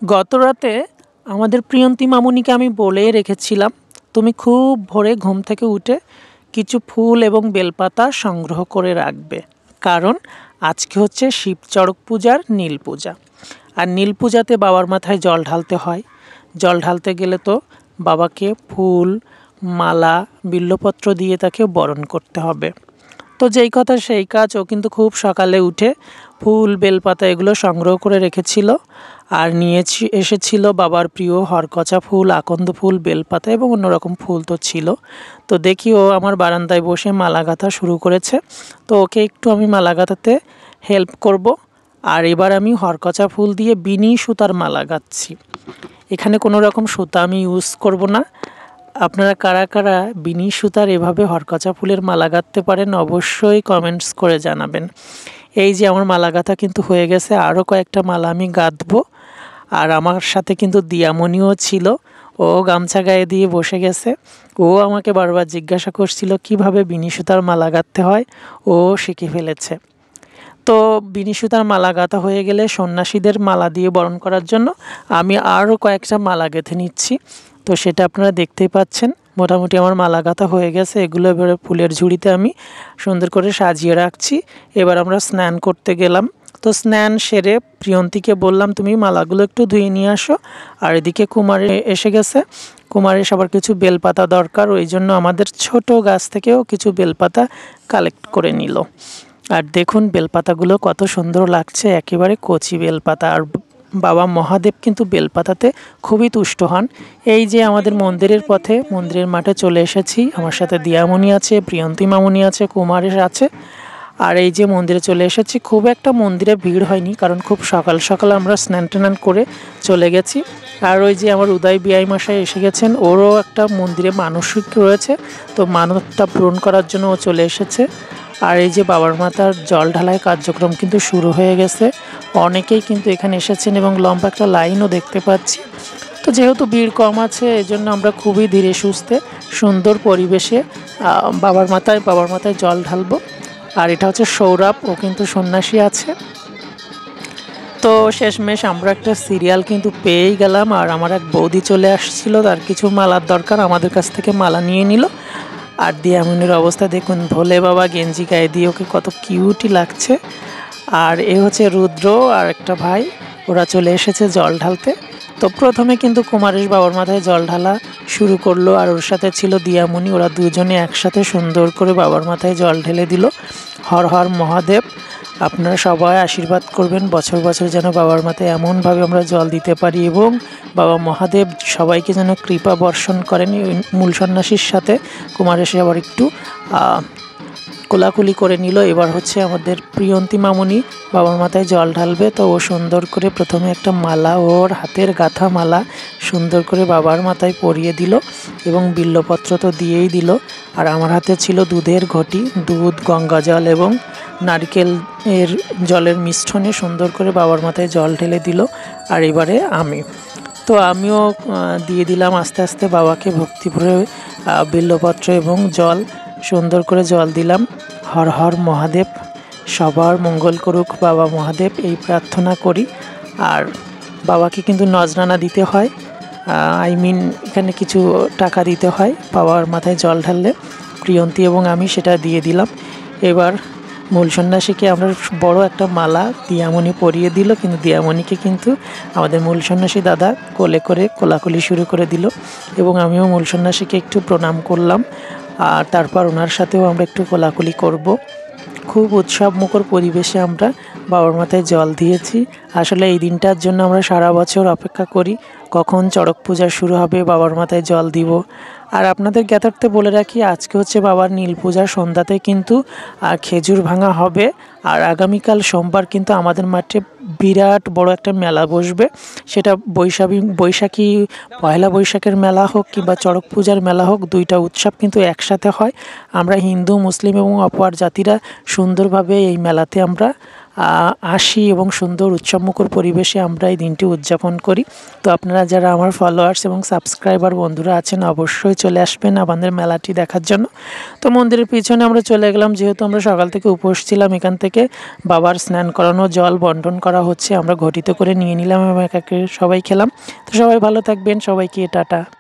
গতরাতে আমাদের প্রিয়ন্তী মামুনিকে আমি বলেই রেখেছিলাম, তুমি খুব ভোরে ঘুম থেকে উঠে কিছু ফুল এবং বেলপাতা সংগ্রহ করে রাখবে, কারণ আজকে হচ্ছে শিব চড়ক পূজার নীল পূজা। আর নীল পূজাতে বাবার মাথায় জল ঢালতে হয়। জল ঢালতে গেলে তো বাবাকে ফুল, মালা, বিল্বপত্র দিয়ে তাকে বরণ করতে হবে। তো যেই কথা সেই কাজ, ও কিন্তু খুব সকালে উঠে ফুল, বেলপাতা এগুলো সংগ্রহ করে রেখেছিল আর এসেছিল বাবার প্রিয় হরকচা ফুল, আকন্দ ফুল, বেলপাতা এবং অন্যরকম ফুল তো ছিল। তো দেখি ও আমার বারান্দায় বসে মালা গাঁথা শুরু করেছে। তো ওকে একটু আমি মালা গাঁথাতে হেল্প করব। আর এবার আমি হরকচা ফুল দিয়ে বিনি সুতার মালা গাঁথছি। এখানে কোনো রকম সুতা আমি ইউজ করব না। আপনারা কারা কারা বিনি সুতার এভাবে হরকচা ফুলের মালা গাঁথতে পারেন অবশ্যই কমেন্টস করে জানাবেন। এই যে আমার মালা গাঁথা কিন্তু হয়ে গেছে, আরও কয়েকটা মালা আমি গাঁথবো। আর আমার সাথে কিন্তু দিয়ামণিও ছিল, ও গামছা গায়ে দিয়ে বসে গেছে। ও আমাকে বারবার জিজ্ঞাসা করছিল কিভাবে বিনি সুতার মালা গাঁথতে হয়, ও শিখে ফেলেছে। তো বিনি সুতার মালা গাঁথা হয়ে গেলে সন্ন্যাসীদের মালা দিয়ে বরণ করার জন্য আমি আরও কয়েকটা মালা গেঁথে নিচ্ছি। তো সেটা আপনারা দেখতেই পাচ্ছেন। মোটামুটি আমার মালা গাঁথা হয়ে গেছে। এগুলো এবারে ফুলের ঝুড়িতে আমি সুন্দর করে সাজিয়ে রাখছি। এবার আমরা স্নান করতে গেলাম। তো স্নান সেরে প্রিয়ন্তীকে বললাম, তুমি মালাগুলো একটু ধুয়ে নিয়ে আসো। আর এদিকে কুমার এসে গেছে। কুমারের সবার কিছু বেলপাতা দরকার, ওই জন্য আমাদের ছোট গাছ থেকেও কিছু বেলপাতা কালেক্ট করে নিল। আর দেখুন বেলপাতাগুলো কত সুন্দর লাগছে, একেবারে কচি বেলপাতা। আর বাবা মহাদেব কিন্তু বেলপাতাতে খুবই তুষ্ট হন। এই যে আমাদের মন্দিরের পথে, মন্দিরের মাঠে চলে এসেছি। আমার সাথে দিয়ামণি আছে, প্রিয়ন্তী মামুনি আছে, কুমারের আছে। আর এই যে মন্দিরে চলে এসেছি। খুব একটা মন্দিরে ভিড় হয়নি, কারণ খুব সকাল সকাল আমরা স্নান টান করে চলে গেছি। আর ওই যে আমার উদয় বিআই মশাই এসে গেছেন, ওরও একটা মন্দিরে মানসিক রয়েছে, তো মানবটা পূরণ করার জন্য ও চলে এসেছে। আর এই যে বাবার মাথার জল ঢালাই কার্যক্রম কিন্তু শুরু হয়ে গেছে। অনেকেই কিন্তু এখানে এসেছেন এবং লম্বা একটা লাইনও দেখতে পাচ্ছি। তো যেহেতু ভিড় কম আছে, এজন্য আমরা খুবই ধীরে সুস্থে সুন্দর পরিবেশে বাবার মাথায় জল ঢালবো। আর এটা হচ্ছে সৌরভ, ও কিন্তু সন্ন্যাসী আছে। তো শেষমেশ আমরা একটা সিরিয়াল কিন্তু পেয়েই গেলাম। আর আমার এক বৌদি চলে আসছিল, তার কিছু মালার দরকার, আমাদের কাছ থেকে মালা নিয়ে নিল। আর দিয়ামনির অবস্থা দেখুন, ভোলে বাবা গেঞ্জি গায়ে দিয়ে ওকে কত কিউটই লাগছে। আর এ হচ্ছে রুদ্র আর একটা ভাই, ওরা চলে এসেছে জল ঢালতে। তো প্রথমে কিন্তু কুমারেশ বাবার মাথায় জল ঢালা শুরু করলো, আর ওর সাথে ছিল দিয়ামণি। ওরা দুজনে একসাথে সুন্দর করে বাবার মাথায় জল ঢেলে দিল। হর হর মহাদেব। আপনারা সবাই আশীর্বাদ করবেন বছর বছর যেন বাবার মাথায় এমনভাবে আমরা জল দিতে পারি, এবং বাবা মহাদেব সবাইকে যেন কৃপা বর্ষণ করেন। মূল সন্ন্যাসীর সাথে কুমারেশ আবার একটু কোলাকুলি করে নিল। এবার হচ্ছে আমাদের প্রিয়ন্তী মামুনি বাবার মাথায় জল ঢালবে। তো ও সুন্দর করে প্রথমে একটা মালা, ওর হাতের গাঁথা মালা সুন্দর করে বাবার মাথায় পরিয়ে দিল, এবং বিল্বপত্র তো দিয়েই দিল। আর আমার হাতে ছিল দুধের ঘটি, দুধ, গঙ্গা জল এবং নারকেল এর জলের মিশ্রণে সুন্দর করে বাবার মাথায় জল ঢেলে দিল। আর এবারে আমিও দিয়ে দিলাম আস্তে আস্তে বাবাকে ভক্তিভরে বিল্বপত্র এবং জল, সুন্দর করে জল দিলাম। হর হর মহাদেব, সবার মঙ্গল করুক বাবা মহাদেব, এই প্রার্থনা করি। আর বাবাকে কিন্তু নজরানা দিতে হয়, এখানে কিছু টাকা দিতে হয় বাবার মাথায় জল ঢাললে। প্রিয়ন্তী এবং আমি সেটা দিয়ে দিলাম। এবার মূল সন্ন্যাসীকে আমরা বড় একটা মালা দিয়ামণি পরিয়ে দিল, কিন্তু দিয়ামণিকে কিন্তু আমাদের মূল সন্ন্যাসী দাদা কোলে করে কোলাকুলি শুরু করে দিল, এবং আমিও মূল সন্ন্যাসীকে একটু প্রণাম করলাম। আর তারপর ওনার সাথেও আমরা একটু কোলাকুলি করব। খুব উৎসবমুখর পরিবেশে আমরা বাবার মাথায় জল দিয়েছি। আসলে এই দিনটার জন্য আমরা সারা বছর অপেক্ষা করি, কখন চড়ক পূজা শুরু হবে, বাবার মাথায় জল দিব। আর আপনাদের জ্ঞাতার্থে বলে রাখি, আজকে হচ্ছে বাবার নীল পূজার সন্ধ্যাতে কিন্তু খেজুর ভাঙা হবে। আর আগামীকাল সোমবার কিন্তু আমাদের মাঠে বিরাট বড় একটা মেলা বসবে। সেটা বৈশাখী পয়লা বৈশাখের মেলা হোক কিংবা চড়ক পূজার মেলা হোক, দুইটা উৎসব কিন্তু একসাথে হয়। আমরা হিন্দু, মুসলিম এবং অপর জাতিরা সুন্দরভাবে এই মেলাতে আমরা আসি এবং সুন্দর উৎসবমুখর পরিবেশে আমরা এই দিনটি উদযাপন করি। তো আপনারা যারা আমার ফলোয়ার্স এবং সাবস্ক্রাইবার বন্ধুরা আছেন অবশ্যই চলে আসবেন আমাদের মেলাটি দেখার জন্য। তো মন্দিরের পিছনে আমরা চলে গেলাম, যেহেতু আমরা সকাল থেকে উপোস ছিলাম। এখান থেকে বাবার স্নান করানো জল বন্টন করা হচ্ছে, আমরা ঘটিতে করে নিয়ে নিলাম এবং এক এক সবাই খেলাম। তো সবাই ভালো থাকবেন, সবাইকে টাটা।